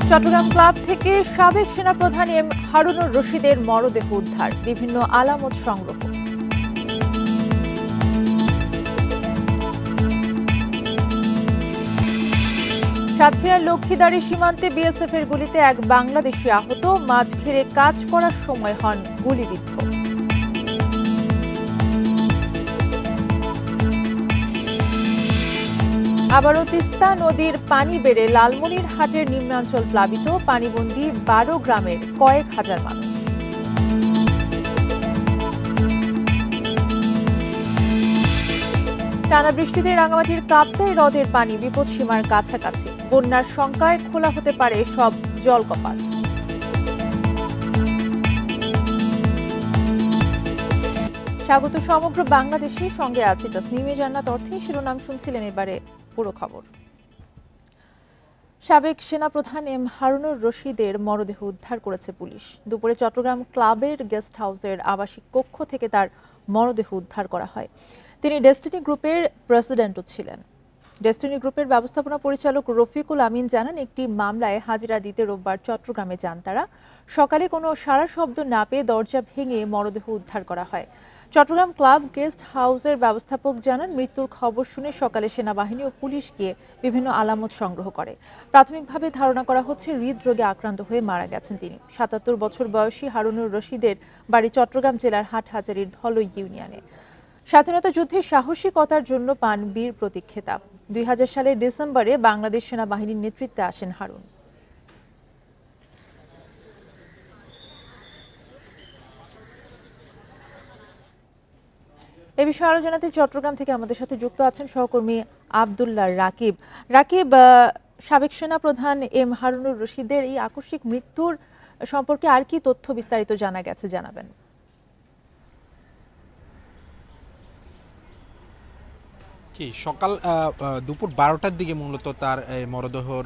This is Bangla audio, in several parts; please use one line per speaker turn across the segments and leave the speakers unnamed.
চট্টগ্রাম ক্লাব থেকে সাবেক সেনাপ্রধান এম হারুনুর রশিদের মরদেহ উদ্ধার, বিভিন্ন আলামত সংগ্রহ। সাতক্ষীরার লক্ষ্মীদারি সীমান্তে বিএসএফ এর গুলিতে এক বাংলাদেশি আহত, মাছ ঘিরে কাজ করার সময় হন গুলিবিদ্ধ। আবারও তিস্তা নদীর পানি বেড়ে লালমনিরহাটের নিম্নাঞ্চল প্লাবিত, পানিবন্দী 12 গ্রামের কয়েক হাজার মানুষ। টানা বৃষ্টিতে রাঙামাটির কাপ্তাই হ্রদের পানি বিপদসীমার কাছাকাছি, বন্যার শঙ্কায় খোলা হতে পারে সব জলকপাট। স্বাগত সমগ্র বাংলাদেশের সঙ্গে আছে তাসনিমে জান্নাত অর্থে। শিরোনাম শুনছিলেন, এবারে পুরো খবর। সাবেক সেনাপ্রধান এম হারুনুর রশিদের মরদেহ উদ্ধার করেছে পুলিশ। দুপুরে চট্টগ্রাম ক্লাবের গেস্ট হাউসের আবাসিক কক্ষ থেকে তার মরদেহ উদ্ধার করা হয়। তিনি ডেস্টিনি গ্রুপের প্রেসিডেন্টও ছিলেন। ডেস্টিনি গ্রুপের ব্যবস্থাপনা পরিচালক রফিকুল আমিন জানান, একটি মামলায় হাজিরা দিতে রোববার চট্টগ্রামে যান তারা। সকালে কোনো সাড়া শব্দ না পেয়ে দরজা ভেঙে মরদেহ উদ্ধার করা হয়। চট্টগ্রাম ক্লাব গেস্ট হাউসের ব্যবস্থাপক জানান, মৃত্যুর খবর শুনে সকালে সেনাবাহিনী ও পুলিশ গিয়ে বিভিন্ন আলামত সংগ্রহ করে। প্রাথমিকভাবে ধারণা করা হচ্ছে হৃদরোগে আক্রান্ত হয়ে মারা গেছেন তিনি। ৭৭ বছর বয়সী হারুনুর রশিদের বাড়ি চট্টগ্রাম জেলার হাটহাজারীর ধলই ইউনিয়নে। স্বাধীনতা যুদ্ধের সাহসিকতার জন্য পান বীর প্রতীক খেতাব। ২০০০ সালের ডিসেম্বরে বাংলাদেশ সেনাবাহিনীর নেতৃত্বে আসেন হারুন। এ বিষয়ে আরো জানাতে চট্টগ্রাম থেকে আমাদের সাথে যুক্ত আছেন সহকর্মী আব্দুল্লাহ রাকিব। রাকিব, সাবেক সেনাপ্রধান এম হারুনুর রশিদের এই আকস্মিক মৃত্যুর সম্পর্কে আর কি তথ্য বিস্তারিত জানা গেছে, জানাবেন?
সকাল দুপুর 12টার দিকে মূলত তার মরদেহর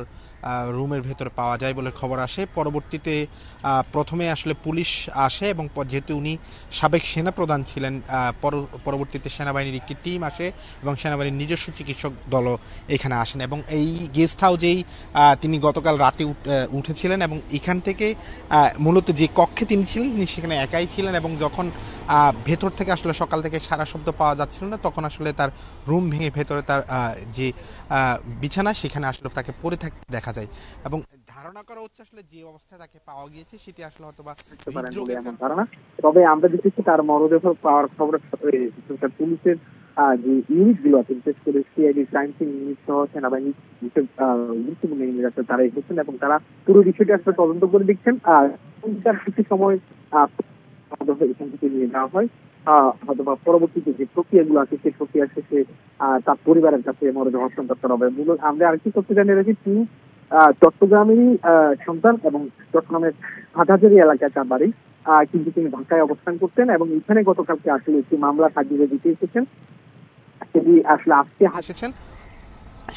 রুমের ভেতরে পাওয়া যায় বলে খবর আসে। পরবর্তীতে প্রথমে আসলে পুলিশ আসে এবং যেহেতু উনি সাবেক সেনাপ্রধান ছিলেন, পরবর্তীতে সেনাবাহিনীর একটি টিম আসে এবং সেনাবাহিনীর নিজস্ব চিকিৎসক দলও এখানে আসেন এবং এই গেস্ট হাউসেই তিনি গতকাল রাতে উঠেছিলেন এবং এখান থেকে মূলত যে কক্ষে তিনি ছিলেন তিনি সেখানে একাই ছিলেন এবং যখন ভেতর থেকে আসলে সকাল থেকে সারা শব্দ পাওয়া যাচ্ছিল না, তখন আসলে তার রুম ভেঙে ভেতরে তার যে বিছানা সেখানে আসলে তাকে পড়ে থাকতে দেখা যায় এবং ধারণা করা হচ্ছে আসলে যে অবস্থায় তাকে পাওয়া গিয়েছে সেটি আসলে হয়তোবা
ধারণা। তবে আমরা দেখেছি তার মরদেহ পাওয়ার খবর পুলিশের যে ইউনিট গুলো আছে, বিশেষ করে সিআইডি ক্রাইম সিন ইউনিট সহ সেনাবাহিনী গুরুত্বপূর্ণ ইউনিট আছে, তারা এসেছেন এবং তারা পুরো বিষয়টি আসলে তদন্ত করে দেখছেন। আর কিছু সময় এখান থেকে নিয়ে যাওয়া হয়, হয়তোবা পরবর্তীতে যে প্রক্রিয়াগুলো আছে সেই প্রক্রিয়া শেষে তার পরিবারের কাছে মরদেহ হস্তান্তর করা হবে। মূলত আমরা আরেকটি তথ্য জানিয়ে রাখি, তিনি চট্টগ্রামেরই সন্তান এবং চট্টগ্রামের হাটহাজারী এলাকায় তার বাড়ি, কিন্তু তিনি ঢাকায় অবস্থান করতেন এবং এখানে গতকালকে আসলে একটি মামলা হাজিরা দিতে এসেছেন।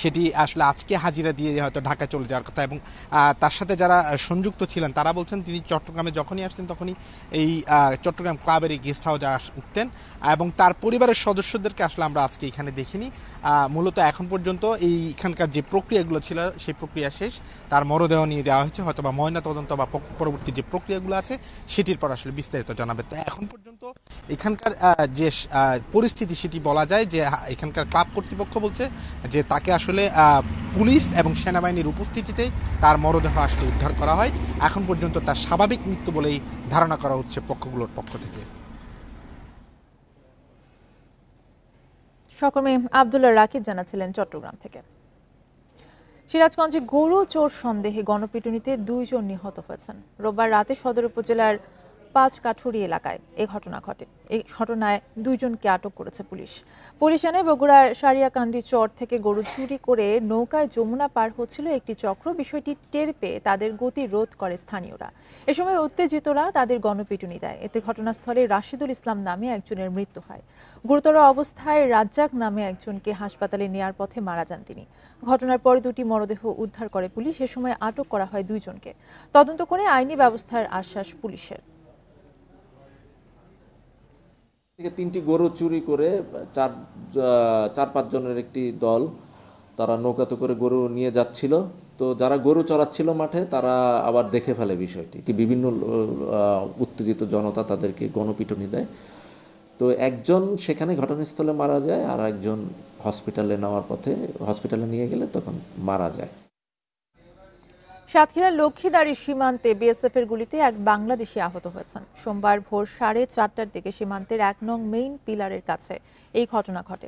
সেটি আসলে
আজকে হাজিরা দিয়ে হয়তো ঢাকা চলে যাওয়ার কথা এবং তার সাথে যারা সংযুক্ত ছিলেন তারা বলছেন তিনি চট্টগ্রামে যখনই আসতেন তখনই এই চট্টগ্রাম ক্লাবের এই গেস্ট হাউসে উঠতেন এবং তার পরিবারের সদস্যদেরকে আসলে আমরা আজকে এখানে দেখিনি। মূলত এখন পর্যন্ত এইখানকার যে প্রক্রিয়াগুলো ছিল সেই প্রক্রিয়া শেষ, তার মরদেহ নিয়ে যাওয়া হয়েছে, হয়তো বা ময়না তদন্ত বা পরবর্তী যে প্রক্রিয়াগুলো আছে সেটির পর আসলে বিস্তারিত জানাবে। তো এখন পর্যন্ত এখানকার যে পরিস্থিতি সেটি বলা যায় যে এখানকার ক্লাব কর্তৃপক্ষ বলছে যে তাকে আসলে পুলিশ এবং সেনাবাহিনীর উপস্থিতিতে তার মরদেহ আসলে উদ্ধার করা হয়। এখন পর্যন্ত তার স্বাভাবিক মৃত্যু বলেই ধারণা করা হচ্ছে পক্ষগুলোর পক্ষ থেকে।
সহকর্মী আব্দুল্লাহ রাকিব জানাচ্ছিলেন চট্টগ্রাম থেকে। সিরাজগঞ্জে গরু চোর সন্দেহে গণপিটুনিতে 2 জন নিহত হয়েছেন। রোববার রাতে সদর উপজেলার 5 কাঠুরি এলাকায় এই ঘটনা ঘটে। এই ঘটনায় 2 জনকে আটক করেছে পুলিশ। পুলিশ জানায়, বগুড়ার সারিয়াকান্দি চর থেকে গরু চুরি করে নৌকায় যমুনা পার হচ্ছিল একটি চক্র। বিষয়টি টের পেয়ে তাদের গতি রোধ করে স্থানীয়রা। এ সময় উত্তেজিতরা তাদের গণপিটুনি দেয়। এতে ঘটনাস্থলে রাশিদুল ইসলাম নামে একজনের মৃত্যু হয়। গুরুতর অবস্থায় রাজ্জাক নামে একজনকে হাসপাতালে নেয়ার পথে মারা যান তিনি। ঘটনার পরে 2টি মরদেহ উদ্ধার করে পুলিশ। এ সময় আটক করা হয় 2 জনকে। তদন্ত করে আইনি ব্যবস্থার আশ্বাস পুলিশের।
থেকে 3টি গরু চুরি করে 4-5 জনের একটি দল তারা নৌকাতে করে গরু নিয়ে যাচ্ছিল। তো তো যারা গরু চড়াচ্ছিল মাঠে তারা আবার দেখে ফেলে বিষয়টি, কি বিভিন্ন উত্তেজিত জনতা তাদেরকে গণপিটুনি দেয়। তো একজন সেখানে ঘটনাস্থলে মারা যায়, আর একজন হসপিটালে নেওয়ার পথে হসপিটালে নিয়ে গেলে তখন মারা যায়।
সাতক্ষীরার লক্ষ্মীদাড়ি সীমান্তে বিএসএফ এর গুলিতে এক বাংলাদেশি আহত হয়েছেন। সোমবার ভোর 4:30টার দিকে সীমান্তের 1 নং মেইন পিলারের কাছে এই ঘটনা ঘটে।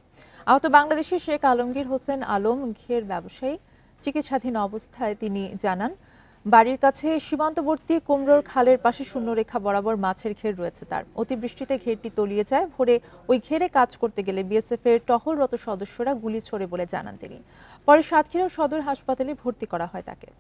আহত বাংলাদেশি শেখ আলমগীর হোসেন আলম ঘের ব্যবসায়ী। চিকিৎসাধীন অবস্থায় তিনি জানান, বাড়ির কাছে সীমান্তবর্তী কুমড়োর খালের পাশে শূন্যরেখা বরাবর মাছের ঘের রয়েছে তার। অতিবৃষ্টিতে ঘেরটি তলিয়ে যায়। ভোরে ওই ঘেরে কাজ করতে গেলে বিএসএফ এর টহলরত সদস্যরা গুলি ছোড়ে বলে জানান তিনি। পরে সাতক্ষীরা সদর হাসপাতালে ভর্তি করা হয় তাকে।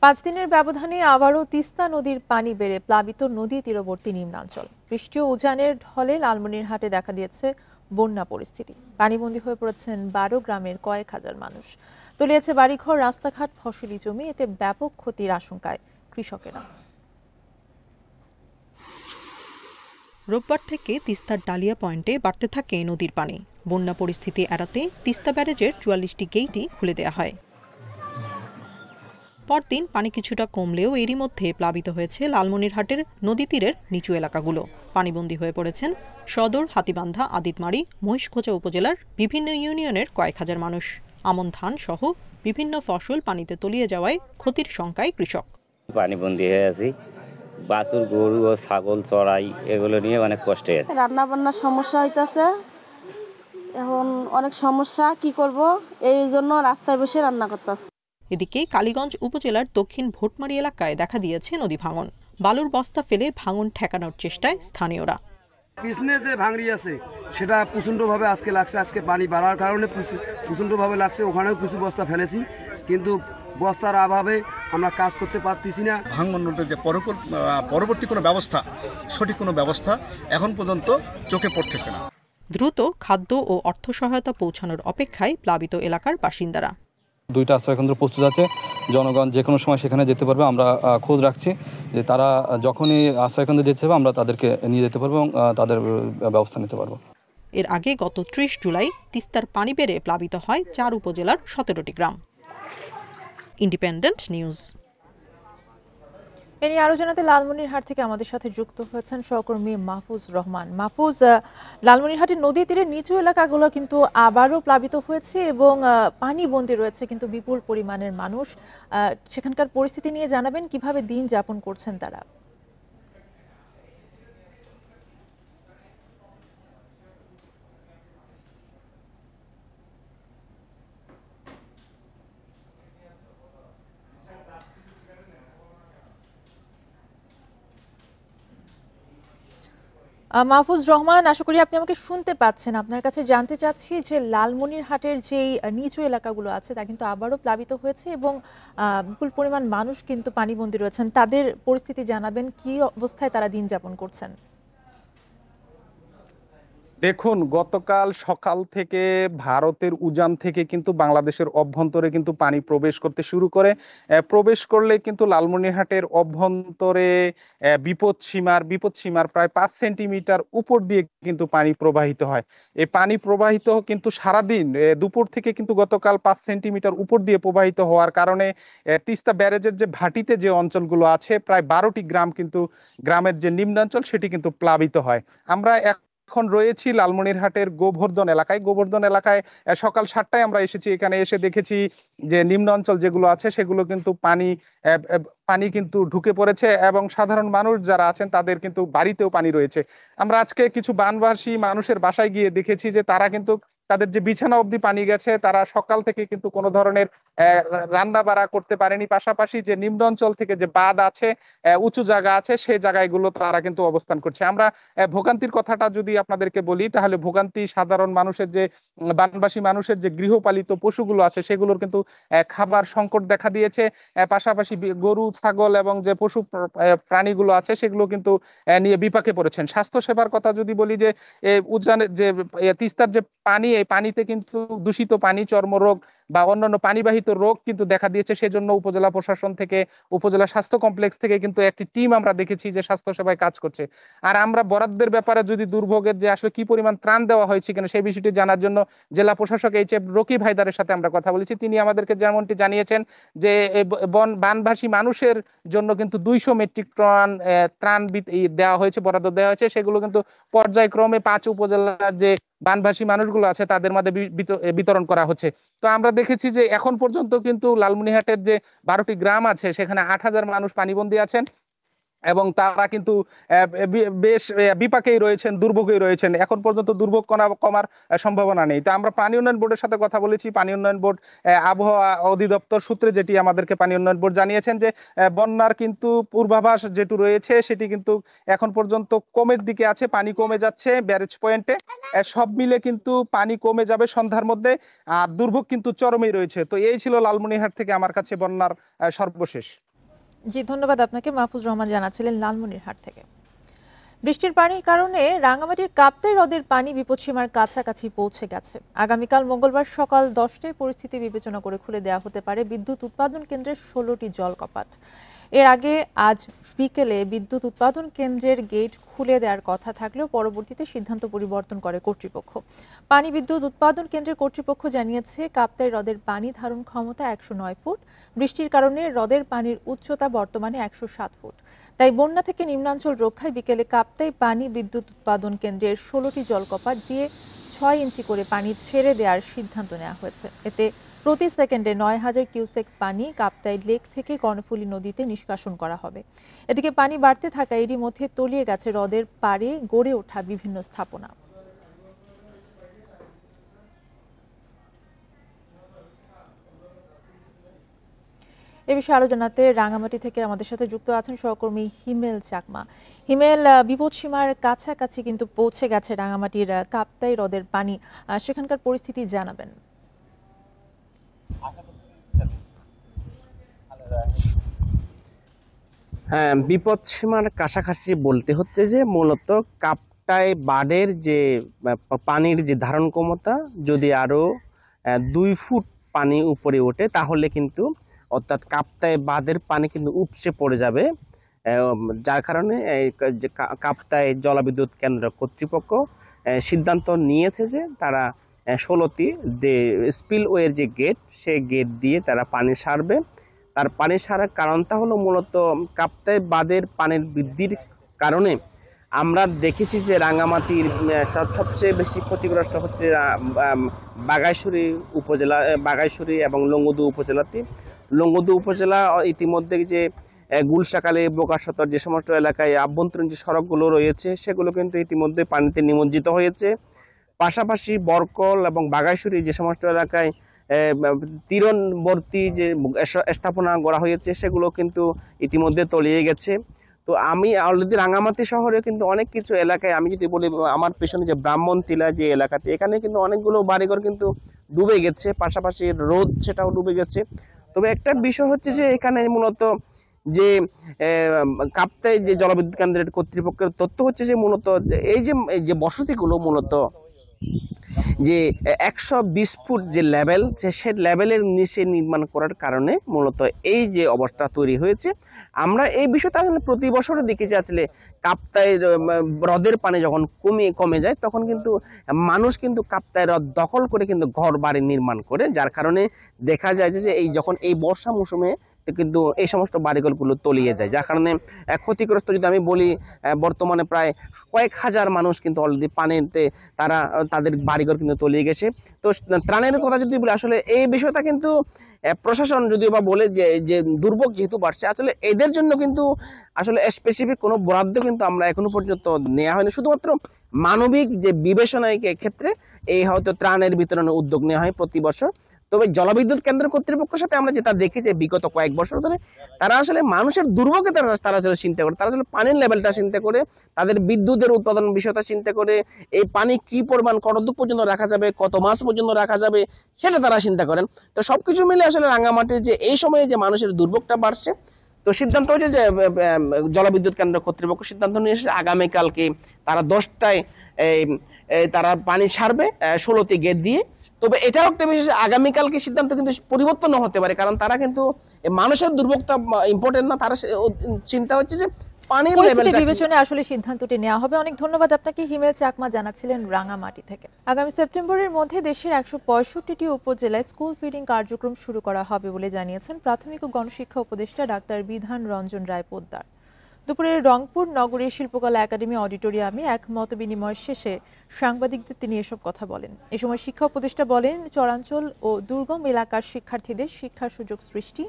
5 দিনের ব্যবধানে আবারও তিস্তা নদীর পানি বেড়ে প্লাবিত নদী তীরবর্তী নিম্নাঞ্চল। বৃষ্টি ও উজানের ঢলে লালমনিরহাটে দেখা দিয়েছে বন্যা পরিস্থিতি। পানিবন্দী হয়ে পড়েছেন 12 গ্রামের কয়েক হাজার মানুষ। তলিয়েছে বাড়িঘর, রাস্তাঘাট, ফসলি জমি। এতে ব্যাপক ক্ষতির আশঙ্কায় কৃষকেরা।
রোববার থেকে তিস্তার ডালিয়া পয়েন্টে বাড়তে থাকে নদীর পানি। বন্যা পরিস্থিতি এড়াতে তিস্তা ব্যারেজের 44টি গেটই খুলে দেওয়া হয়। পরদিন পানি কিছুটা কমলেও এরই মধ্যে প্লাবিত হয়েছে লালমনিরহাটের নদী তীরের নিচু এলাকাগুলো। পানিবন্দী হয়ে পড়েছেন সদর, হাতিবান্ধা, আদিতমারি, মহিষখোঁচা উপজেলার বিভিন্ন ইউনিয়নের কয়েক হাজার মানুষ। আমন ধান সহ বিভিন্ন ফসল পানিতে তলিয়ে যাওয়ায় ক্ষতির শঙ্কায় কৃষক।
পানিবন্দী হয়ে আছি, বাছুর, গরু ও ছাগল চড়াই এগুলো নিয়ে অনেক কষ্টে আছে।
রান্না বান্নার সমস্যা হইতেছে, এখন অনেক সমস্যা, কি করব, এই জন্য রাস্তায় বসে রান্না করতেছে।
এদিকে কালীগঞ্জ উপজেলার দক্ষিণ ভোটমারি এলাকায় দেখা দিয়েছে নদী ভাঙন। বালুর বস্তা ফেলে ভাঙন ঠেকানোর চেষ্টায় স্থানীয়রা।
পিছনে যে ভাঙড়ি আছে সেটা প্রচণ্ডভাবে আজকে লাগছে। আজকে পানি বাড়ার কারণে প্রচণ্ডভাবে লাগছে। ওখানেও কিছু বস্তা ফেলেছি, কিন্তু বস্তার অভাবে আমরা কাজ করতে পারতেছি না।
ভাঙনের যে পরবর্তী কোনো ব্যবস্থা, সঠিক কোনো ব্যবস্থা এখন পর্যন্ত চোখে পড়তেছে না।
দ্রুত খাদ্য ও অর্থ সহায়তা পৌঁছানোর অপেক্ষায় প্লাবিত এলাকার বাসিন্দারা।
2টা আশ্রয়কেন্দ্র প্রস্তুত আছে, জনগণ যে কোনো সময় সেখানে যেতে পারবে। আমরা খোঁজ রাখছি যে তারা যখনই আশ্রয়কেন্দ্রে যেতে হবে আমরা তাদেরকে নিয়ে যেতে পারবো এবং তাদের ব্যবস্থা নিতে পারবো।
এর আগে গত 30 জুলাই তিস্তার পানি বেড়ে প্লাবিত হয় 4 উপজেলার 17টি গ্রাম। Independent news.
এ নিয়ে আরো জানাতে লালমনিরহাট থেকে আমাদের সাথে যুক্ত হয়েছেন সহকর্মী মাহফুজ রহমান। মাহফুজ, লালমনিরহাটের নদী তীরের নিচু এলাকাগুলো কিন্তু আবারও প্লাবিত হয়েছে এবং পানি বন্দী রয়েছে কিন্তু বিপুল পরিমাণের মানুষ। সেখানকার পরিস্থিতি নিয়ে জানাবেন, কিভাবে দিন যাপন করছেন তারা? মাহফুজ রহমান, আশা করি আপনি আমাকে শুনতে পাচ্ছেন। আপনার কাছে জানতে চাচ্ছি যে লালমনিরহাটের যেই নিচু এলাকাগুলো আছে তা কিন্তু আবারও প্লাবিত হয়েছে এবং বিপুল পরিমাণ মানুষ কিন্তু পানিবন্দী রয়েছেন। তাদের পরিস্থিতি জানাবেন, কি অবস্থায় তারা দিন যাপন করছেন?
দেখুন, গতকাল সকাল থেকে ভারতের উজান থেকে কিন্তু বাংলাদেশের অভ্যন্তরে কিন্তু পানি প্রবেশ করতে শুরু করে। প্রবেশ করলে কিন্তু লালমনিরহাটের অভ্যন্তরে বিপদসীমার প্রায় 5 সেন্টিমিটার উপর দিয়ে কিন্তু পানি প্রবাহিত হয়। এই পানি প্রবাহিত কিন্তু সারাদিন দুপুর থেকে কিন্তু গতকাল 5 সেন্টিমিটার উপর দিয়ে প্রবাহিত হওয়ার কারণে তিস্তা ব্যারেজের যে ভাটিতে যে অঞ্চলগুলো আছে প্রায় 12টি গ্রাম কিন্তু গ্রামের যে নিম্নাঞ্চল সেটি কিন্তু প্লাবিত হয়। আমরা এখন রয়েছি লালমনিরহাটের গোবর্ধন এলাকায়। সকাল 7টায় আমরা এসেছি। এখানে এসে দেখেছি যে নিম্ন অঞ্চল যেগুলো আছে সেগুলো কিন্তু পানি কিন্তু ঢুকে পড়েছে এবং সাধারণ মানুষ যারা আছেন তাদের কিন্তু বাড়িতেও পানি রয়েছে। আমরা আজকে কিছু বানবাসী মানুষের বাসায় গিয়ে দেখেছি যে তারা কিন্তু তাদের যে বিছানা অবধি পানি গেছে, তারা সকাল থেকে কিন্তু কোনো ধরনের রান্না বাড়া করতে পারেনি। পাশাপাশি যে নিম্ন অঞ্চল থেকে যে বাঁধ আছে, উঁচু জায়গা আছে, সেই জায়গাগুলো তারা কিন্তু অবস্থান করছে। আমরা ভোগান্তির কথাটা যদি আপনাদেরকে বলি তাহলে ভোগান্তি সাধারণ মানুষের যে বানবাসী মানুষের যে গৃহপালিত পশুগুলো আছে সেগুলোর কিন্তু খাবার সংকট দেখা দিয়েছে। পাশাপাশি গরু, ছাগল এবং যে পশু প্রাণীগুলো আছে সেগুলো কিন্তু নিয়ে বিপাকে পড়েছেন। স্বাস্থ্য সেবার কথা যদি বলি, যে উজানের যে তিস্তার যে পানি, এই পানিতে কিন্তু দূষিত পানি, চর্মরোগ বা অন্যান্য পানিবাহিত রোগ কিন্তু দেখা দিয়েছে। সেজন্য উপজেলা প্রশাসন থেকে, উপজেলা স্বাস্থ্য কমপ্লেক্স থেকে কিন্তু একটি টিম আমরা দেখেছি যে স্বাস্থ্য সেবায় কাজ করছে। আর আমরা বরাদ্দের ব্যাপারে যদি দুর্ভোগের যে আসলে কি পরিমাণ ত্রাণ দেওয়া হয়েছে কিনা সেই বিষয়টি জানার জন্য জেলা প্রশাসক এইচ.এফ. রকিব হায়দারের সাথে আমরা কথা বলেছি। তিনি আমাদেরকে যেমনটি জানিয়েছেন যে বানভাসী মানুষের জন্য কিন্তু 200 মেট্রিক টন ত্রাণ দেওয়া হয়েছে, বরাদ্দ দেওয়া হয়েছে। সেগুলো কিন্তু পর্যায়ক্রমে 5 উপজেলার যে বানভাসী মানুষগুলো আছে তাদের মধ্যে বিতরণ করা হচ্ছে। তো আমরা দেখেছি যে এখন পর্যন্ত কিন্তু লালমনিরহাটের যে 12টি গ্রাম আছে সেখানে 8,000 মানুষ পানিবন্দী আছেন এবং তারা কিন্তু বেশ বিপাকেই রয়েছেন, দুর্ভোগেই রয়েছেন। এখন পর্যন্ত দুর্ভোগ কমার সম্ভাবনা নেই। তো আমরা পানি উন্নয়ন বোর্ডের সাথে কথা বলেছি। পানি উন্নয়ন বোর্ড, আবহাওয়া অধিদপ্তর সূত্রে যেটি আমাদেরকে পানি উন্নয়ন বোর্ড জানিয়েছেন যে বন্যার কিন্তু পূর্বাভাস যেটি রয়েছে সেটি কিন্তু এখন পর্যন্ত কমের দিকে আছে, পানি কমে যাচ্ছে ব্যারেজ পয়েন্টে। সব মিলে কিন্তু পানি কমে যাবে সন্ধ্যার মধ্যে, আর দুর্ভোগ কিন্তু চরমেই রয়েছে। তো এই ছিল লালমনিরহাট থেকে আমার কাছে বন্যার সর্বশেষ।
জি, ধন্যবাদ আপনাকে। মাহফুজ রহমান জানাচ্ছিলেন লালমনিরহাট থেকে। বৃষ্টির পানির কারণে রাঙ্গামাটির কাপ্তাই হ্রদের পানি বিপদসীমার কাছাকাছি পৌঁছে গেছে। আগামীকাল মঙ্গলবার সকাল 10টায় পরিস্থিতি বিবেচনা করে খুলে দেওয়া হতে পারে বিদ্যুৎ উৎপাদন কেন্দ্রের 16টি জলকপাট। এর আগে আজ বিকেলে বিদ্যুৎ উৎপাদন কেন্দ্রের গেট খুলে দেওয়ার কথা থাকলেও পরবর্তীতে সিদ্ধান্ত পরিবর্তন করে কর্তৃপক্ষ। পানি বিদ্যুৎ উৎপাদন কেন্দ্রের কর্তৃপক্ষ জানিয়েছে কাপ্তাই হ্রদের পানি ধারণ ক্ষমতা 109 ফুট। বৃষ্টির কারণে হ্রদের পানির উচ্চতা বর্তমানে 107 ফুট। তাই বন্যা থেকে নিম্নাঞ্চল রক্ষায় বিকেলে কাপ্তাই পানি বিদ্যুৎ উৎপাদন কেন্দ্রের 16টি জলকপাট দিয়ে 6 ইঞ্চি করে পানি ছেড়ে দেওয়ার সিদ্ধান্ত নেওয়া হয়েছে। এতে প্রতি সেকেন্ডে 9,000 কিউসেক পানি কাপ্তাই লেক থেকে কর্ণফুলী নদীতে নিষ্কাশন করা হবে। এদিকে পানি বাড়তে থাকা এরই মধ্যে তলিয়ে গেছে হ্রদের পাড়ে গড়ে ওঠা বিভিন্ন স্থাপনা। এ বিষয়ে আরো জানাতে রাঙ্গামাটি থেকে আমাদের সাথে যুক্ত আছেন সহকর্মী হিমেল চাকমা। হিমেল, বিপদসীমার কাছাকাছি কিন্তু পৌঁছে গেছে রাঙ্গামাটির কাপ্তাই হ্রদের পানি, সেখানকার পরিস্থিতি জানাবেন।
হ্যাঁ, বিপদসীমার কাছাকাছি বলতে হচ্ছে যে মূলত কাপ্তাই বাঁধের যে পানির যে ধারণ ক্ষমতা যদি আরো 2 ফুট পানি উপরে ওঠে তাহলে কিন্তু অর্থাৎ কাপ্তাই বাঁধের পানি কিন্তু উপচে পড়ে যাবে, যার কারণে কাপ্তাই জলবিদ্যুৎ কেন্দ্র কর্তৃপক্ষ সিদ্ধান্ত নিয়েছে যে তারা 16টি যে স্পিলওয়ের যে গেট সেই গেট দিয়ে তারা পানি সারবে। তার পানি সারার কারণটা হলো মূলত কাপ্তাই বাঁধের পানির বৃদ্ধির কারণে আমরা দেখেছি যে রাঙ্গামাটির সবচেয়ে বেশি ক্ষতিগ্রস্ত হচ্ছে বাঘাইছড়ি উপজেলা, বাঘাইছড়ি এবং লংগদু উপজেলাতে। লংগদু উপজেলা ইতিমধ্যে যে গুলশাখালী, বোকাসতর যে সমস্ত এলাকায় আভ্যন্তরীণ যে সড়কগুলো রয়েছে সেগুলো কিন্তু ইতিমধ্যে পানিতে নিমজ্জিত হয়েছে। পাশাপাশি বরকল এবং বাঘাইছড়ি যে সমস্ত এলাকায় তীরবর্তী যে স্থাপনা গড়া হয়েছে সেগুলো কিন্তু ইতিমধ্যে তলিয়ে গেছে। তো আমি অলরেডি রাঙ্গামাটি শহরে কিন্তু অনেক কিছু এলাকায়, আমি যদি বলি আমার পেছনে যে ব্রাহ্মণটিলা যে এলাকাতে, এখানে কিন্তু অনেকগুলো বাড়িঘর কিন্তু ডুবে গেছে, পাশাপাশি রোদ সেটাও ডুবে গেছে। তবে একটা বিষয় হচ্ছে যে এখানে মূলত যে কাপ্তাই যে জলবিদ্যুৎ কেন্দ্রের কর্তৃপক্ষের তথ্য হচ্ছে যে মূলত এই যে বসতিগুলো মূলত যে 120 ফুট যে লেভেল, সে লেভেলের নিচে নির্মাণ করার কারণে মূলত এই যে অবস্থা তৈরি হয়েছে। আমরা এই বিষয়টা প্রতি বছরের দিকে যে আসলে কাপ্তাই হ্রদের পানি যখন কমে যায় তখন কিন্তু মানুষ কিন্তু কাপ্তাই হ্রদ দখল করে কিন্তু ঘর বাড়ি নির্মাণ করে, যার কারণে দেখা যায় যে যখন এই বর্ষা মৌসুমে কিন্তু এই সমস্ত বাড়িঘরগুলো তলিয়ে যায়, যার কারণে ক্ষতিগ্রস্ত যদি আমি বলি বর্তমানে প্রায় কয়েক হাজার মানুষ কিন্তু অলরেডি পানিতে তাদের বাড়িঘর কিন্তু তলিয়ে গেছে। তো ত্রাণের কথা যদি বলি আসলে এই বিষয়টা কিন্তু প্রশাসন যদিও বা বলে যে দুর্ভোগ যেহেতু বাড়ছে, আসলে এদের জন্য কিন্তু আসলে স্পেসিফিক কোনো বরাদ্দ কিন্তু আমরা এখনো পর্যন্ত নেওয়া হয়নি। শুধুমাত্র মানবিক যে বিবেচনায় ক্ষেত্রে এই হয়তো ত্রাণের বিতরণের উদ্যোগ নেওয়া হয় প্রতি বছর। তবে জলবিদ্যুৎ কেন্দ্র কর্তৃপক্ষের সাথে আমরা যেটা দেখি যে বিগত কয়েক বছর ধরে তারা আসলে মানুষের দুর্ভোগে তারা আসলে চিন্তা করে, তারা আসলে পানির লেভেলটা চিন্তা করে, তাদের বিদ্যুতের উৎপাদন বিষয়টা চিন্তা করে, এই পানি কি পরিমাণ কতদূর পর্যন্ত রাখা যাবে, কত মাস পর্যন্ত রাখা যাবে সেটা তারা চিন্তা করেন। তো সবকিছু মিলে আসলে রাঙ্গামাটির যে এই সময়ে যে মানুষের দুর্ভোগটা বাড়ছে, তো সিদ্ধান্ত হয়েছে যে জলবিদ্যুৎ কেন্দ্র কর্তৃপক্ষ সিদ্ধান্ত নিয়ে এসে আগামীকালকে তারা 10টায় তারা পানি ছাড়বে 16টি গেট দিয়ে। তবে এটাও একটা বিশেষ, আগামীকালকে সিদ্ধান্ত কিন্তু পরিবর্তন হতে পারে, কারণ তারা কিন্তু মানুষের দুর্ভোগটা ইম্পর্টেন্ট না, তারা চিন্তা হচ্ছে যে পানির লেভেলটা
বিবেচনায় আসলে সিদ্ধান্তটি নেওয়া হবে। অনেক ধন্যবাদ আপনাকে। হিমেল চাকমা জানাচ্ছিলেন রাঙামাটি থেকে। আগামী সেপ্টেম্বরের মধ্যে দেশের 165টি উপজেলায় স্কুল ফিডিং কার্যক্রম শুরু করা হবে বলে জানিয়েছেন প্রাথমিক ও গণশিক্ষা উপদেষ্টা ডাক্তার বিধান রঞ্জন রায় পোদ্দার। দুপুরে রংপুর নগরীর শিল্পকলা একাডেমি অডিটোরিয়ামে এক মতবিনিময় শেষে সাংবাদিকদের তিনি এসব কথা বলেন। এ সময় শিক্ষা উপদেষ্টা বলেন, চরাঞ্চল ও দুর্গম এলাকার শিক্ষার্থীদের শিক্ষার সুযোগ সৃষ্টি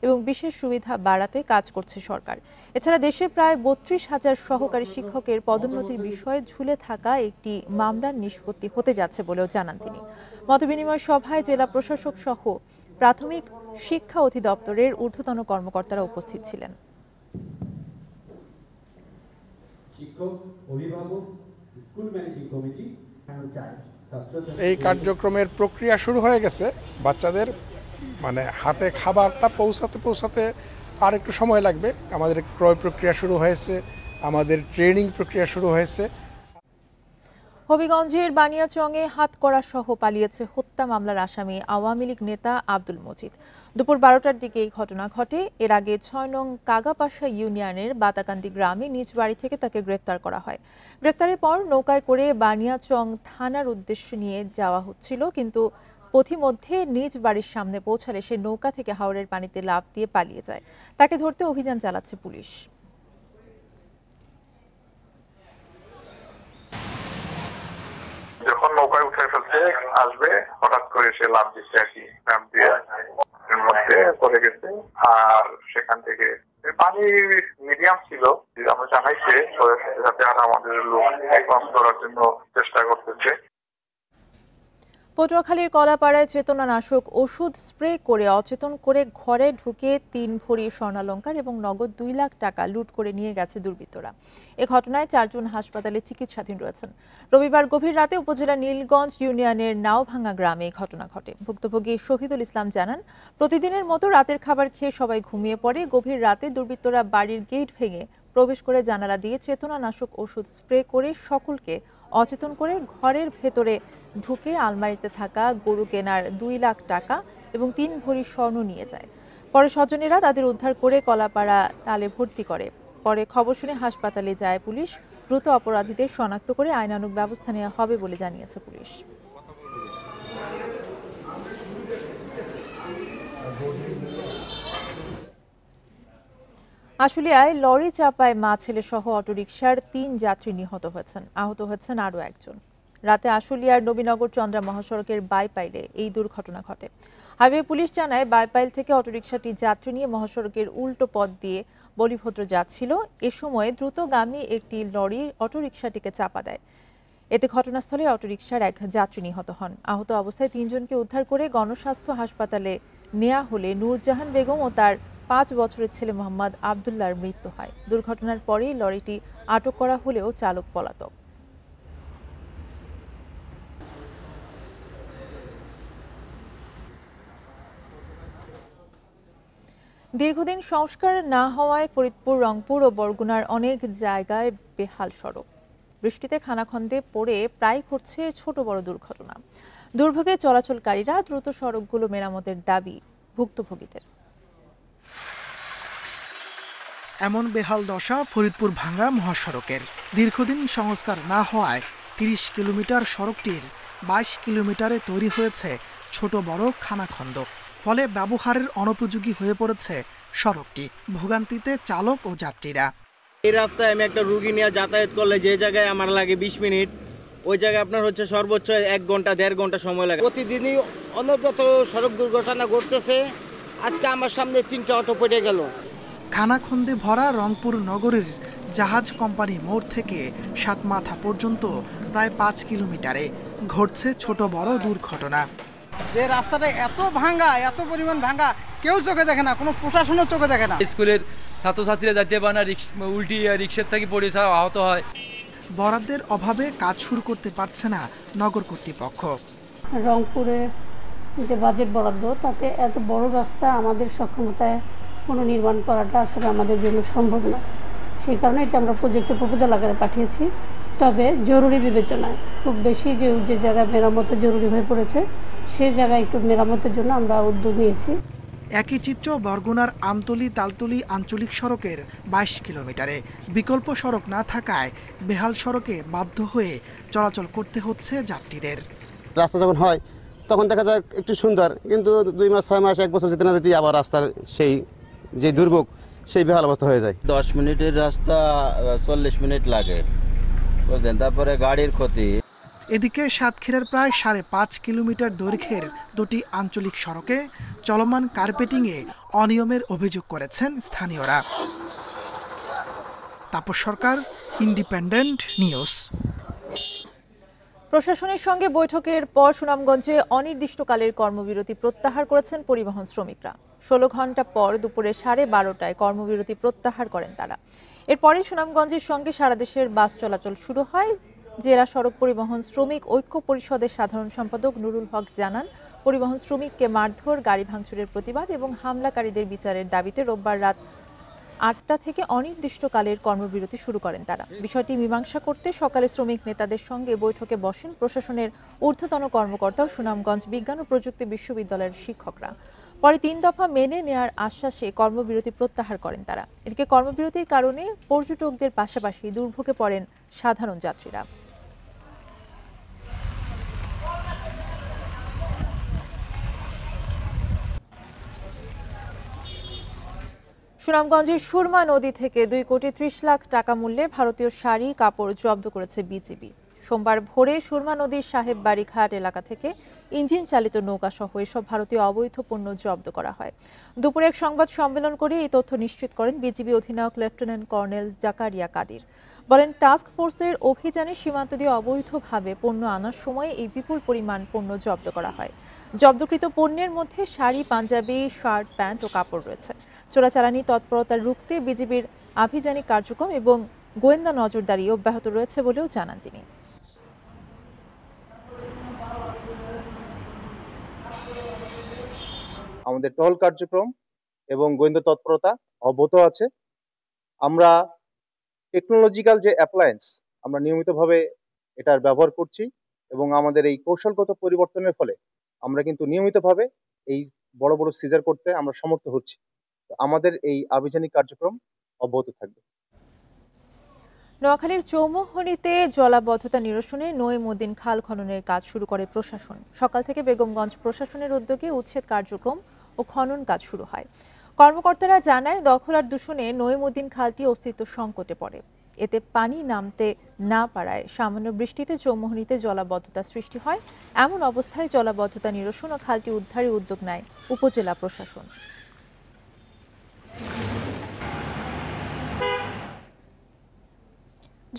এবং বিশেষ সুবিধা বাড়াতে কাজ করছে সরকার। এছাড়া দেশে প্রায় 32,000 সহকারী শিক্ষকের পদোন্নতির বিষয়ে ঝুলে থাকা একটি মামলার নিষ্পত্তি হতে যাচ্ছে বলেও জানান তিনি। মতবিনিময় সভায় জেলা প্রশাসক সহ প্রাথমিক শিক্ষা অধিদপ্তরের ঊর্ধ্বতন কর্মকর্তারা উপস্থিত ছিলেন।
এই কার্যক্রমের প্রক্রিয়া শুরু হয়ে গেছে। বাচ্চাদের হাতে খাবারটা পৌঁছাতে আর একটু সময় লাগবে। আমাদের ক্রয় প্রক্রিয়া শুরু হয়েছে, আমাদের ট্রেনিং প্রক্রিয়া শুরু হয়েছে।
হবিগঞ্জের বানিয়াচংয়ে হাতকড়া সহ পালিয়েছে হত্যা মামলার আসামি আওয়ামী লীগ নেতা আব্দুল মজিদ। দুপুর 12টার দিকে এই ঘটনা ঘটে। এর আগে 6 নং কাগাপাশা ইউনিয়নের বাতাকান্দি গ্রামে নিজ বাড়ি থেকে তাকে গ্রেপ্তার করা হয়। গ্রেপ্তারের পর নৌকায় করে বানিয়াচং থানার উদ্দেশ্যে নিয়ে যাওয়া হচ্ছিল, কিন্তু পথিমধ্যে নিজ বাড়ির সামনে পৌঁছালে সে নৌকা থেকে হাওরের পানিতে লাফ দিয়ে পালিয়ে যায়। তাকে ধরতে অভিযান চালাচ্ছে পুলিশ।
যখন নৌকায় উঠে ফেলতে আসবে, হঠাৎ করে সে লাফ দিচ্ছে আর কি, লাফ দিয়ে এর মধ্যে পড়ে গেছে। আর সেখান থেকে পানি মিডিয়াম ছিল, আমরা জানাইছে যাতে আর আমাদের লোক ক্রস করার জন্য চেষ্টা করতেছে।
পটুয়াখালীর কলাপাড়ায় চেতনানাশক ওষুধ স্প্রে করে অচেতন করে ঘরে ঢুকে 3 ভরি স্বর্ণালংকার এবং নগদ 2 লাখ টাকা লুট করে নিয়ে গেছে দুর্বৃত্তরা। এ ঘটনায় 4 জন হাসপাতালে চিকিৎসাধীন রয়েছেন। রবিবার গভীর রাতে উপজেলা নীলগঞ্জ ইউনিয়নের নাওভাঙ্গা গ্রামে ঘটনা ঘটে। ভুক্তভোগী শহীদুল ইসলাম জানান, প্রতিদিনের মতো রাতের খাবার খেয়ে সবাই ঘুমিয়ে পড়ে। গভীর রাতে দুর্বৃত্তরা বাড়ির গেট ভেঙে প্রবেশ করে জানালা দিয়ে চেতনানাশক ওষুধ স্প্রে করে সকলকে অচেতন করে ঘরের ভেতরে ঢুকে আলমারিতে থাকা গরু কেনার 2 লাখ টাকা এবং 3 ভরি স্বর্ণ নিয়ে যায়। পরে স্বজনেরা তাদের উদ্ধার করে কলাপাড়া তালে ভর্তি করে। পরে খবর শুনে হাসপাতালে যায় পুলিশ। দ্রুত অপরাধীদের শনাক্ত করে আইনানুগ ব্যবস্থা নেওয়া হবে বলে জানিয়েছে পুলিশ। আশুলিয়ায় লরি চাপায় মা ছেলে সহ অটোরিকশার 3 যাত্রী নিহত হয়েছেন। আহত হয়েছেন আরও একজন। রাতে আশুলিয়ার নবীনগর চন্দ্রা মহাসড়কের বাইপাইলে এই দুর্ঘটনা ঘটে। হাইওয়ে পুলিশ জানায়, বাইপাইল থেকে অটোরিকশাটি যাত্রী নিয়ে মহাসড়কের উল্টো পথ দিয়ে বলিভদ্র যাচ্ছিল। এ সময় দ্রুতগামী একটি লরি অটোরিকশাটিকে চাপা দেয়। এতে ঘটনাস্থলে অটোরিকশার এক যাত্রী নিহত হন। আহত অবস্থায় 3 জনকে উদ্ধার করে গণস্বাস্থ্য হাসপাতালে নেওয়া হলে নূরজাহান বেগম ও তার 5 বছরের ছেলে মোহাম্মদ আবদুল্লাহর মৃত্যু হয়। দুর্ঘটনার পরেই লরিটি আটক করা হলেও চালক পলাতক। দীর্ঘদিন সংস্কার না হওয়ায় ফরিদপুর, রংপুর ও বরগুনার অনেক জায়গায় বেহাল সড়ক। বৃষ্টিতে খানাখন্দে পড়ে প্রায় ঘটছে ছোট বড় দুর্ঘটনা। দুর্ভোগে চলাচলকারীরা দ্রুত সড়কগুলো মেরামতের দাবি ভুক্তভোগীদের।
এমন বেহাল দশা ফরিদপুর ভাঙ্গা মহাসড়কের। দীর্ঘদিন সংস্কার না হওয়ায় 30 কিলোমিটার সড়কটির 22 কিলোমিটারে তৈরি হয়েছে ছোট বড় খানাখন্দ। ফলে ব্যবহারের অনুপযোগী হয়ে পড়েছে সড়কটি। ভোগান্তিতে চালক ও যাত্রীরা।
এই রাস্তায় আমি একটা রুগী নিয়ে যাতায়াত করলে যে জায়গায় আমার লাগে 20 মিনিট, ওই জায়গায় আপনার হচ্ছে সর্বোচ্চ 1 ঘন্টা 1.5 ঘন্টা সময় লাগে। প্রতিদিনই অনবরত সড়ক দুর্ঘটনা ঘটতেছে। আজকে আমার সামনে 3টা অটো পড়ে গেল।
খানাখন্দে ভরা রংপুর নগরের জাহাজ কোম্পানি মোড় থেকে সাতমাথা পর্যন্ত প্রায় 5 কিলোমিটারে ঘটছে ছোট বড় দুর্ঘটনা।
এই রাস্তাটা এত ভাঙা, এত পরিমাণ ভাঙা, কেউ চোখে দেখে না, কোনো প্রশাসনের চোখে দেখে না।
স্কুলের ছাত্রছাত্রীরা যাইতে পারে না, উল্টি রিক্সার থেকে পড়ে আহত হয়।
বরাদ্দের অভাবে কাজ শুরু করতে পারছে না নগর কর্তৃপক্ষ।
রংপুরে যে বাজেট বরাদ্দ, তাতে এত বড় রাস্তা আমাদের সক্ষমতায় কোনো নির্মাণ করাটা আসলে আমাদের জন্য সম্ভব না। সেই কারণে এটা আমরা প্রজেক্টের প্রপোজাল আকারে পাঠিয়েছি। তবে জরুরি বিবেচনায় খুব বেশি যে জায়গায় মেরামতের জরুরি হয়ে পড়েছে সেই জায়গায় একটু মেরামতের জন্য আমরা উদ্যোগ নিয়েছি।
একই চিত্র বরগুনার আমতলী তালতলী আঞ্চলিক সড়কের 22 কিলোমিটারে বিকল্প সড়ক না থাকায় বেহাল সড়কে বাধ্য হয়ে চলাচল করতে হচ্ছে যাত্রীদের।
রাস্তা যখন হয় তখন দেখা যায় একটু সুন্দর, কিন্তু 2 মাস 6 মাস 1 বছর যেতে না যেতে আবার রাস্তার সেই যে দুর্ভোগ সেই বেহাল অবস্থা হয়ে যায়।
10 মিনিটের রাস্তা 40 মিনিট লাগে, বুঝলেন, তারপরে গাড়ির ক্ষতি।
এদিকে সাতক্ষীরার প্রায় 5.5 কিলোমিটার দৈর্ঘ্যের দুটি আঞ্চলিক সড়কে চলমান কার্পেটিংয়ে অনিয়মের অভিযোগ করেছেন স্থানীয়রা। তাপস সরকার, ইন্ডিপেন্ডেন্ট নিউজ।
প্রশাসনের সঙ্গে বৈঠকের পর সুনামগঞ্জে অনির্দিষ্টকালের কর্মবিরতি প্রত্যাহার করেছেন পরিবহন শ্রমিকরা। 16 ঘন্টা পর দুপুরে 12:30টায় কর্মবিরতি প্রত্যাহার করেন তারা। এরপরে সুনামগঞ্জের সঙ্গে সারা দেশের বাস চলাচল শুরু হয়। জেলা সড়ক পরিবহন শ্রমিক ঐক্য পরিষদের সাধারণ সম্পাদক নুরুল হক জানান, পরিবহন শ্রমিককে মারধর, গাড়ি ভাঙচুরের প্রতিবাদ এবং হামলাকারীদের বিচারের দাবিতে রোববার রাত 8টা থেকে অনির্দিষ্টকালের কর্মবিরতি শুরু করেন তারা। বিষয়টি মীমাংসা করতে সকালে শ্রমিক নেতাদের সঙ্গে বৈঠকে বসেন প্রশাসনের ঊর্ধ্বতন কর্মকর্তা ও সুনামগঞ্জ বিজ্ঞান ও প্রযুক্তি বিশ্ববিদ্যালয়ের শিক্ষকরা। পরে 3 দফা মেনে নেয়ার আশ্বাসে কর্মবিরতি প্রত্যাহার করেন তারা। এদিকে কর্মবিরতির কারণে পর্যটকদের পাশাপাশি দুর্ভোগে পড়েন সাধারণ যাত্রীরা। সুনামগঞ্জের সুরমা নদী থেকে 2,30,00,000 টাকা মূল্যে ভারতীয় শাড়ি কাপড় জব্দ করেছে বিজিবি। সোমবার ভোরে সুরমা নদীর সাহেব বাড়িঘাট এলাকা থেকে ইঞ্জিন চালিত নৌকা সহ এসব ভারতীয় অবৈধ পণ্য জব্দ করা হয়। দুপুরে এক সংবাদ সম্মেলন করে এই তথ্য নিশ্চিত করেন বিজিবি অধিনায়ক লেফটেন্যান্ট কর্নেল জাকারিয়া কাদির। বলেন, টাস্ক ফোর্সের অভিযানে সীমান্ত দিয়ে অবৈধভাবে পণ্য আনার সময় এই বিপুল পরিমাণ পণ্য জব্দ করা হয়। জব্দকৃত পণ্যের মধ্যে শাড়ি, পাঞ্জাবি, শার্ট, প্যান্ট ও কাপড় রয়েছে। চোরাচালানি তৎপরতা রুখতে বিজিবির আভিযানিক কার্যক্রম এবং গোয়েন্দা নজরদারি অব্যাহত রয়েছে বলেও জানান তিনি।
আমাদের টহল কার্যক্রম এবং গোয়েন্দা তৎপরতা অব্যাহত আছে। আমরা টেকনোলজিক্যাল যে অ্যাপ্লায়েন্স আমরা নিয়মিতভাবে এটার ব্যবহার করছি এবং আমাদের এই কৌশলগত পরিবর্তনের ফলে আমরা কিন্তু নিয়মিতভাবে এই বড় বড় সিজার করতে আমরা সমর্থ হচ্ছি। আমাদের এই আভিযানিক কার্যক্রম অব্যাহত থাকবে।
নোয়াখালীর চৌমুহনীতে জলাবদ্ধতা নিরসনে নঈমুদ্দিন খাল খননের কাজ শুরু করে প্রশাসন। সকাল থেকে বেগমগঞ্জ প্রশাসনের উদ্যোগে উচ্ছেদ কার্যক্রম ও খনন কাজ শুরু হয়। কর্মকর্তারা জানায়, দখল আর দূষণে নঈমুদ্দিন খালটি অস্তিত্ব সংকটে পড়ে। এতে পানি নামতে না পারায় সামান্য বৃষ্টিতে চৌমুহনীতে জলাবদ্ধতা সৃষ্টি হয়। এমন অবস্থায় জলাবদ্ধতা নিরসন ও খালটি উদ্ধারে উদ্যোগ নেয় উপজেলা প্রশাসন।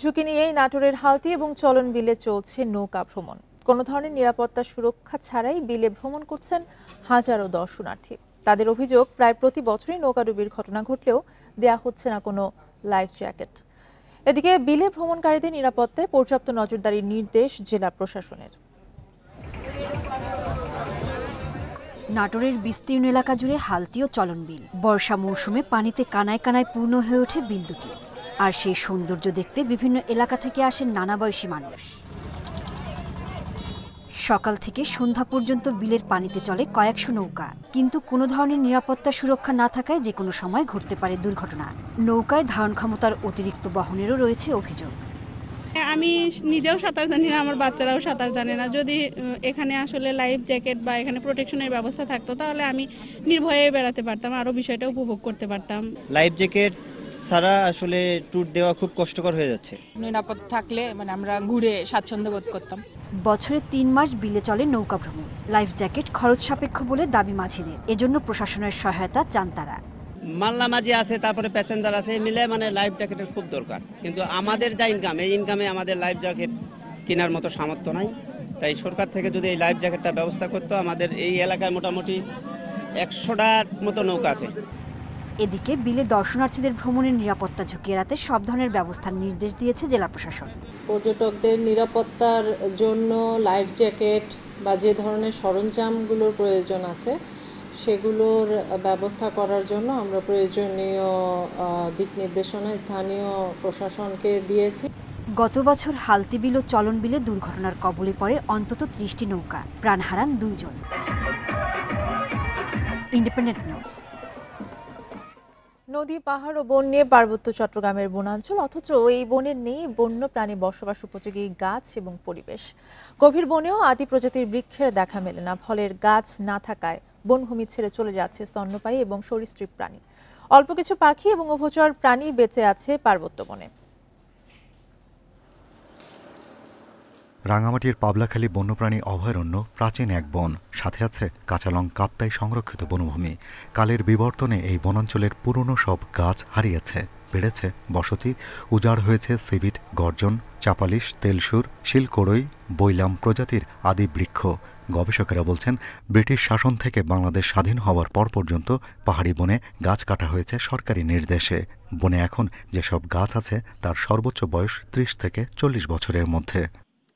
ঝুঁকি নিয়েই নাটোরের হালতি এবং চলন বিলে চলছে নৌকা ভ্রমণ। কোনো ধরনের নিরাপত্তা সুরক্ষা ছাড়াই বিলে ভ্রমণ করছেন হাজারো দর্শনার্থী। তাদের অভিযোগ, প্রায় প্রতি বছরই নৌকাডুবির ঘটনা ঘটলেও দেয়া হচ্ছে না কোনো লাইফ জ্যাকেট। এদিকে বিলে ভ্রমণকারীদের নিরাপত্তায় পর্যাপ্ত নজরদারির নির্দেশ জেলা প্রশাসনের।
নাটোরের বিস্তীর্ণ এলাকা জুড়ে হালতি ও চলন বিল। বর্ষা মৌসুমে পানিতে কানায় কানায় পূর্ণ হয়ে ওঠে বিল দুটি। আর সেই সৌন্দর্য দেখতে বিভিন্ন এলাকা থেকে আসেন নানা বয়সী মানুষ। সকাল থেকে সন্ধ্যা পর্যন্ত বিলের পানিতে চলে কয়েকশো নৌকা, কিন্তু কোনো ধরনের নিরাপত্তা সুরক্ষা না থাকায় যে কোনো সময় ঘটতে পারে দুর্ঘটনা। নৌকায় ধারণ ক্ষমতার অতিরিক্ত বহনেরও রয়েছে অভিযোগ।
আমি নিজেও সাঁতার জানি না, আমার বাচ্চারাও সাঁতার জানে না। যদি এখানে আসলে লাইফ জ্যাকেট বা এখানে প্রোটেকশনের ব্যবস্থা থাকতো তাহলে আমি নির্ভয়ে বেড়াতে পারতাম, আরও বিষয়টা উপভোগ করতে পারতাম।
লাইফ জ্যাকেট ছাড়া আসলে ট্যুর দেওয়া খুব কষ্টকর হয়ে যাচ্ছে।
নিরাপদ থাকলে আমরা ঘুরে স্বাচ্ছন্দ্য বোধ করতাম।
বছরে 3 মাস বিলে চলে নৌকা ভ্রমণ। লাইফ জ্যাকেট খরচ সাপেক্ষ বলে দাবি মাঝিদের। এজন্য প্রশাসনের সহায়তা চান তারা।
মাল্লা মাঝি আছে, তারপরে প্যাসেঞ্জার আছে, মিলে লাইফ জ্যাকেটের খুব দরকার। কিন্তু আমাদের যা ইনকাম, এই ইনকামে আমাদের লাইফ জ্যাকেট কেনার মতো সামর্থ্য নাই। তাই সরকার থেকে যদি এই লাইফ জ্যাকেটটা ব্যবস্থা করতো, আমাদের এই এলাকায় মোটামুটি 100টার মতো নৌকা আছে।
এদিকে বিলে দর্শনার্থীদের ভ্রমণের নিরাপত্তা ঝুঁকি এড়াতে সব ধরনের ব্যবস্থার নির্দেশ দিয়েছে জেলা প্রশাসন।
পর্যটকদের নিরাপত্তার জন্য লাইফ জ্যাকেট বা যে ধরনের সরঞ্জামগুলোর প্রয়োজন আছে সেগুলোর ব্যবস্থা করার জন্য আমরা প্রয়োজনীয় দিক নির্দেশনা স্থানীয় প্রশাসনকে দিয়েছি।
গত বছর হালতি বিল ও চলন বিলে দুর্ঘটনার কবলে পড়ে অন্তত ৩০টি নৌকা, প্রাণ হারান ২ জন। Independent news.
নদী, পাহাড় ও বন নিয়ে পার্বত্য চট্টগ্রামের বনাঞ্চল, অথচ এই বনের নেই বন্য প্রাণী বসবাস উপযোগী গাছ এবং পরিবেশ। গভীর বনেও আদি প্রজাতির বৃক্ষের দেখা মেলে না। ফলের গাছ না থাকায় বনভূমি ছেড়ে চলে যাচ্ছে স্তন্যপায়ী এবং সরীসৃপ প্রাণী। অল্প কিছু পাখি এবং উভচর প্রাণী বেঁচে আছে পার্বত্য বনে।
রাঙামাটির পাবলাখালী বন্যপ্রাণী অভয়ারণ্য প্রাচীন এক বন, সাথে আছে কাঁচালং কাপ্তাই সংরক্ষিত বনভূমি। কালের বিবর্তনে এই বনাঞ্চলের পুরনো সব গাছ হারিয়েছে, বেড়েছে বসতি, উজাড় হয়েছে সিভিট, গর্জন, চাপালিশ, তেলসুর, শিলকড়ই, বৈলাম প্রজাতির আদি বৃক্ষ। গবেষকেরা বলছেন, ব্রিটিশ শাসন থেকে বাংলাদেশ স্বাধীন হওয়ার পর পর্যন্ত পাহাড়ি বনে গাছ কাটা হয়েছে সরকারি নির্দেশে। বনে এখন যেসব গাছ আছে তার সর্বোচ্চ বয়স ৩০ থেকে ৪০ বছরের মধ্যে।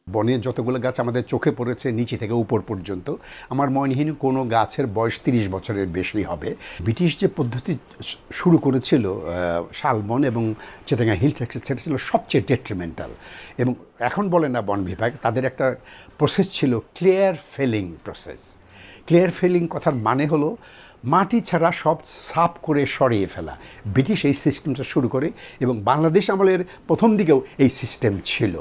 বনে যতগুলো গাছ আমাদের চোখে পড়েছে নিচে থেকে উপর পর্যন্ত, আমার মনে হয়নি কোনো গাছের বয়স ৩০ বছরের বেশি হবে। ব্রিটিশ যে পদ্ধতি শুরু করেছিল শালবন এবং চিটাগাং হিল ট্যাক্সেস, সেটা ছিল সবচেয়ে ডেট্রিমেন্টাল। এবং এখন বলে না বন বিভাগ, তাদের একটা প্রসেস ছিল clear felling process. Clear felling কথার মানে হলো মাটি ছাড়া সব সাফ করে সরিয়ে ফেলা। ব্রিটিশ এই সিস্টেমটা শুরু করে এবং বাংলাদেশ আমলের প্রথম দিকেও এই সিস্টেম ছিল।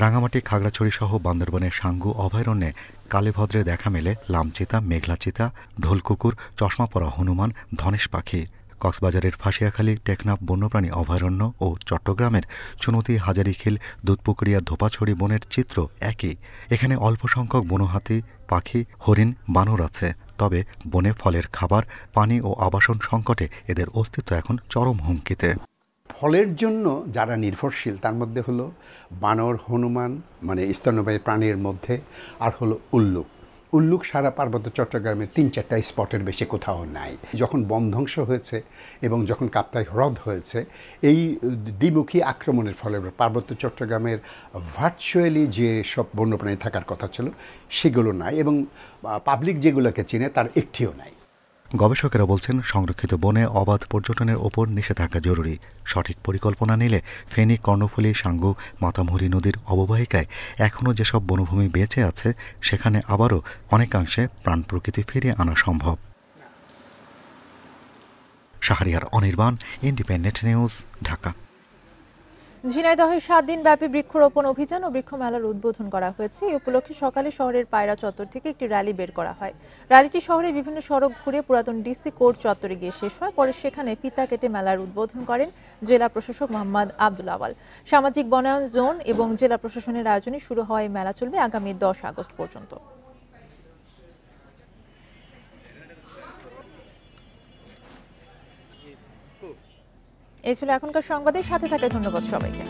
রাঙামাটি, খাগড়াছড়ি সহ বান্দরবনের সাঙ্গু অভয়ারণ্যে কালীভদ্রে দেখা মেলে লামচিতা, মেঘলা চিতা, ঢোলকুকুর, চশমা পরা হনুমান, ধনেশ পাখি। কক্সবাজারের ফাঁসিয়াখালী, টেকনাফ বন্যপ্রাণী অভয়ারণ্য ও চট্টগ্রামের চুনতি, হাজারিখিল, দুধপুকুরিয়া, ধোপাছড়ি বনের চিত্র একই। এখানে অল্প সংখ্যক বনহাতি, পাখি, হরিণ, বানর আছে। তবে বনে ফলের খাবার, পানি ও আবাসন সংকটে এদের অস্তিত্ব এখন চরম হুমকিতে।
ফলের জন্য যারা নির্ভরশীল তার মধ্যে হলো বানর, হনুমান মানে স্তন্যপায়ী প্রাণীর মধ্যে, আর হলো উল্লুক। উল্লুক সারা পার্বত্য চট্টগ্রামে ৩-৪টা স্পটের বেশি কোথাও নাই। যখন বন ধ্বংস হয়েছে এবং যখন কাপ্তাই হ্রদ হয়েছে, এই দ্বিমুখী আক্রমণের ফলে পার্বত্য চট্টগ্রামের ভার্চুয়ালি যে সব বন্যপ্রাণী থাকার কথা ছিল সেগুলো নাই, এবং পাবলিক যেগুলোকে চেনে তার একটিও নাই।
গবেষকেরা বলছেন, সংরক্ষিত বনে অবাধ পর্যটনের ওপর নিষেধাজ্ঞা জরুরি। সঠিক পরিকল্পনা নিলে ফেনী, কর্ণফুলী, সাঙ্গু, মাতামুহুরী নদীর অববাহিকায় এখনও যেসব বনভূমি বেঁচে আছে সেখানে আবারও অনেকাংশে প্রাণ প্রকৃতি ফিরিয়ে আনা সম্ভব। Shahriar Anirban, independent news, Dhaka.
ঝিনাইদহে 7 দিন ব্যাপী বৃক্ষরোপণ অভিযান ও বৃক্ষ মেলার উদ্বোধন করা হয়েছে। এই উপলক্ষে সকালে শহরের পায়রা চত্বর থেকে একটি র্যালি বের করা হয়। র্যালিটি শহরের বিভিন্ন সড়ক ঘুরে পুরাতন ডিসি কোর্ট চত্বরে গিয়ে শেষ হয়। পরে সেখানে ফিতা কেটে মেলার উদ্বোধন করেন জেলা প্রশাসক মোহাম্মদ আব্দুল আওয়াল। সামাজিক বনায়ন জোন এবং জেলা প্রশাসনের আয়োজনে শুরু হয় এই মেলা চলবে আগামী 10 আগস্ট পর্যন্ত। এই ছিল এখনকার সংবাদের সাথে থাকা ধন্যবাদ সবাইকে।